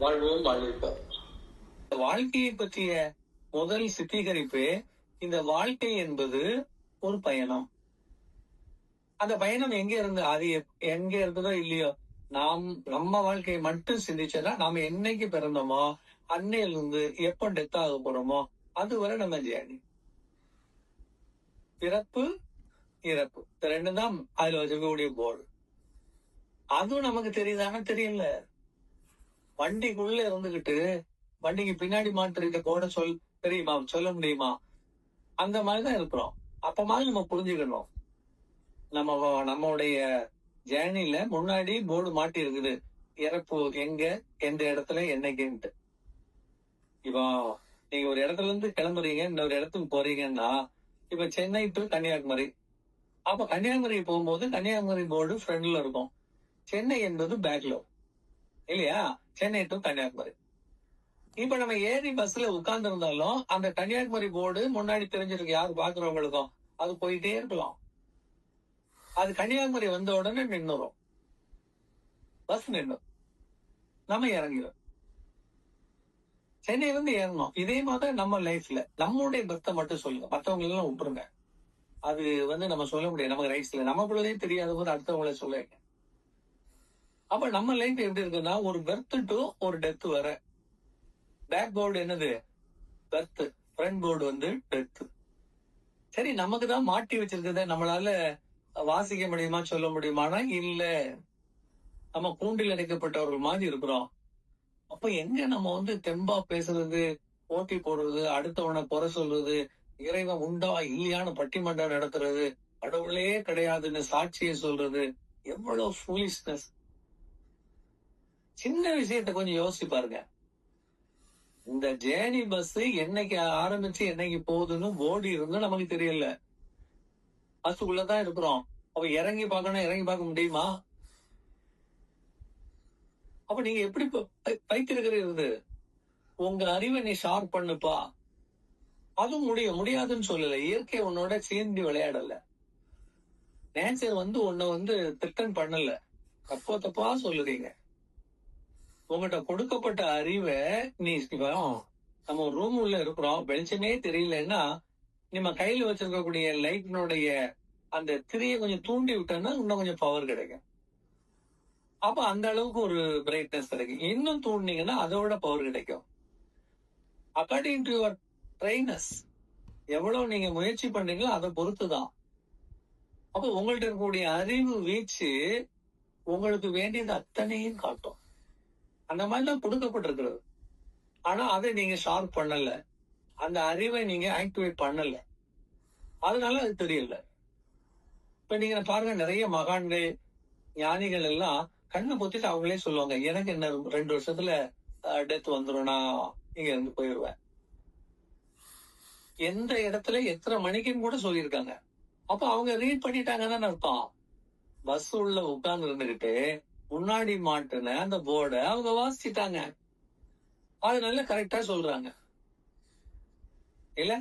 வாழ்வோம் வாழ்விப்போம். வாழ்க்கையை பற்றிய முதல் சித்தீகரிப்பு, இந்த வாழ்க்கை என்பது ஒரு பயணம். அந்த பயணம் எங்க இருந்து அது எங்க இருக்குதோ இல்லையோ, நம்ம வாழ்க்கையை மட்டும் சிந்திச்சா நாம என்னைக்கு பிறந்தோமோ அன்னையிலிருந்து எப்ப டெத் ஆக போறோமோ அதுவரை நம்ம ஜேர்னி. பிறப்பு இறப்பு இந்த ரெண்டு தான் அதுல வச்சிருக்கக்கூடிய போர்டு. அதுவும் நமக்கு தெரியுதானா? தெரியல. வண்டிக்குள்ள இருந்துகிட்டு வண்டிக்கு பின்னாடி மாட்டிருக்க போர்டை தெரியுமா, சொல்ல முடியுமா? அந்த மாதிரிதான் இருக்கிறோம். அப்ப மாதிரி நம்ம புரிஞ்சுக்கணும். நம்மளுடைய ஜேர்னில முன்னாடி போர்டு மாட்டி இருக்குது, இறப்பு எங்க, எந்த இடத்துல, என்னைக்குன்ட்டு. இப்போ நீங்க ஒரு இடத்துல இருந்து கிளம்புறீங்க, இன்னொரு இடத்துக்கு போறீங்கன்னா, இப்ப சென்னை டு கன்னியாகுமரி. அப்ப கன்னியாகுமரி போகும்போது கன்னியாகுமரி போர்டு ஃப்ரண்ட்ல இருக்கும், சென்னை என்பது பேக்ல இல்லையா? சென்னை டு கன்னியாகுமரி. இப்ப நம்ம ஏறி பஸ்ல உட்கார்ந்து இருந்தாலும் அந்த கன்னியாகுமரி போர்டு முன்னாடி தெரிஞ்சிருக்கு, யாரு பாக்குறவங்களுக்கும். அது போயிட்டே இருக்கலாம். அது கன்னியாகுமரி வந்த உடனே நின்னுரும், பஸ் நின்னும், நம்ம இறங்கிடும். சென்னையில இருந்து ஏறணும். இதே மாதிரி நம்ம லைஃப்ல நம்மளுடைய பர்த்தை மட்டும் சொல்லுங்க, மற்றவங்க எல்லாம் விட்டுருங்க. அது நம்ம சொல்ல முடியாது, நமக்கு ரைட்ஸ்ல நமக்குள்ளதே தெரியாத போது அடுத்தவங்களை சொல்லுங்க. அப்ப நம்ம லைஃப் எப்படி இருக்குன்னா, ஒரு பெர்த் டு ஒரு டெத் வர. பேக் போர்டு என்னது? பெர்த். Front board death. சரி, நமக்கு தான் மாட்டி வச்சிருக்கிறத நம்மளால வாசிக்க முடியுமா, சொல்ல முடியுமானா இல்ல. நம்ம கூண்டில் அடைக்கப்பட்டவர்கள் மாதிரி இருக்கிறோம். அப்ப எங்க நம்ம தெம்பா பேசுறது, போட்டி போடுறது, அடுத்தவனை குறை சொல்றது, இறைவன் உண்டா இல்லையான்னு பட்டிமன்றம் நடத்துறது, கடவுளே கிடையாதுன்னு சாட்சியை சொல்றது, எவ்வளவு ஃபூலிஷ்னஸ். சின்ன விஷயத்தை கொஞ்சம் யோசிச்சு பாருங்க. இந்த ஜேர்னி பஸ் என்னைக்கு ஆரம்பிச்சு என்னைக்கு போகுதுன்னு போர்டு இருந்து நமக்கு தெரியல. பஸ்ஸுக்குள்ளதான் இருக்கிறோம். அப்ப இறங்கி பார்க்கணும், இறங்கி பார்க்க முடியுமா? அப்ப நீங்க எப்படி வைத்திருக்கிறது? உங்க அறிவை நீ ஷார்ப் பண்ணுப்பா. அதுவும் முடியாதுன்னு சொல்லல. இயற்கை உன்னோட சேர்ந்து விளையாடல. நேச்சர் உன்னை திட்டம் பண்ணல. தப்பா சொல்லுறீங்க. உங்ககிட்ட கொடுக்கப்பட்ட அறிவை நீ நம்ம ரூம் உள்ள இருக்கிறோம், வெளிச்சமே தெரியலன்னா நம்ம கையில வச்சிருக்கக்கூடிய லைட்னுடைய அந்த திரையை கொஞ்சம் தூண்டி விட்டோம்னா இன்னும் கொஞ்சம் பவர் கிடைக்கும். அப்ப அந்த அளவுக்கு ஒரு பிரைட்னஸ் கிடைக்கும். இன்னும் தூண்டினீங்கன்னா அதோட பவர் கிடைக்கும். அக்கார்டிங் டு யுவர் ட்ரைனஸ், எவ்வளவு நீங்க முயற்சி பண்றீங்களோ அதை பொறுத்துதான். அப்ப உங்கள்ட்ட இருக்கக்கூடிய அறிவு வீச்சு உங்களுக்கு வேண்டியது அத்தனையும் காட்டும். அந்த மாதிரிதான் கொடுக்கப்பட்டிருக்கிறது. ஆனா அதை நீங்க ஷார்ப் பண்ணல, அந்த அறிவை நீங்க ஆக்டிவேட் பண்ணல, அதனால அது தெரியல. இப்ப நீங்க பாருங்க, நிறைய மகான்கள் ஞானிகள் எல்லாம் கண்ணை பொத்திட்டு அவங்களே சொல்லுவாங்க, எனக்கு என்ன 2 வருஷத்துல டெத் வந்துடும், நான் இங்க இருந்து போயிடுவேன். எந்த இடத்துல எத்தனை மணிக்குன்னு கூட சொல்லியிருக்காங்க. அப்ப அவங்க ரீட் பண்ணிட்டாங்கன்னு அர்த்தம். பஸ் உள்ள உட்கார்ந்து இருந்துகிட்டு முன்னாடி மாட்டுன அந்த போர்டை அவங்க வாசிச்சுட்டாங்க. அதனால கரெக்டா சொல்றாங்க இல்ல.